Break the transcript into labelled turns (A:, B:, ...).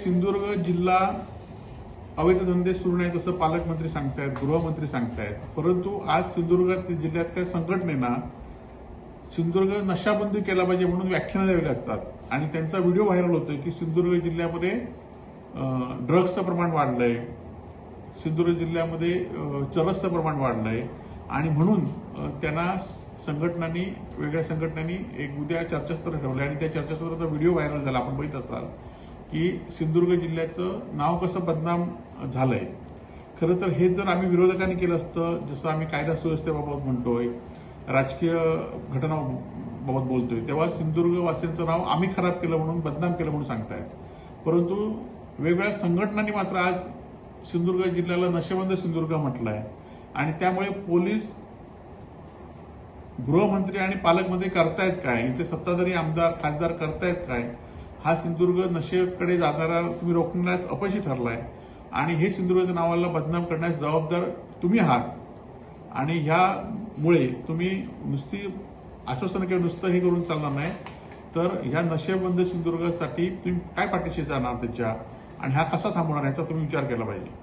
A: सिंधुदुर्ग जिल्हा अवैध धंदे सुरू नाहीत असं पालकमंत्री सांगतायत, गृहमंत्री सांगतायत, परंतु आज सिंधुदुर्ग जिल्ह्यातल्या संघटनेना सिंधुदुर्ग नशाबंदी केला पाहिजे म्हणून व्याख्यानं द्यावी लागतात आणि त्यांचा व्हिडिओ व्हायरल होतोय की सिंधुदुर्ग जिल्ह्यामध्ये ड्रग्सचं प्रमाण वाढलंय, सिंधुदुर्ग जिल्ह्यामध्ये चरसचं प्रमाण वाढलंय आणि म्हणून त्यांना वेगळ्या संघटनांनी एक उद्या चर्चासत्र ठेवलं आणि त्या चर्चासत्राचा व्हिडिओ व्हायरल झाला. आपण बघित असाल की सिंधुदुर्ग जिल्ह्याचं नाव कसं बदनाम झालंय. खरं तर हे जर आम्ही विरोधकांनी केलं असतं, जसं आम्ही कायदा सुव्यवस्थेबाबत म्हणतोय, राजकीय घटनांबाबत बोलतोय, तेव्हा सिंधुदुर्ग वासियांचं नाव आम्ही खराब केलं म्हणून, बदनाम केलं म्हणून सांगतायत. परंतु वेगवेगळ्या संघटनांनी मात्र आज सिंधुदुर्ग जिल्ह्याला नशेबंद सिंधुदुर्ग म्हटलंय आणि त्यामुळे पोलीस, गृहमंत्री आणि पालकमंत्री करतायत काय, इथे सत्ताधारी आमदार खासदार करतायत काय, हा सिंधुदुर्ग नशेकडे जाणारा तुम्ही रोखण्यास अपयशी ठरलाय आणि हे सिंधुदुर्गच्या नावाला बदनाम करण्यास जबाबदार तुम्ही आहात. आणि ह्यामुळे तुम्ही नुसती आश्वासन किंवा नुसतं हे करून चालणार नाही, तर ह्या नशेबंद सिंधुदुर्गासाठी तुम्ही काय पाठीशी जाणार त्याच्या आणि हा कसा थांबवणार याचा तुम्ही विचार केला पाहिजे.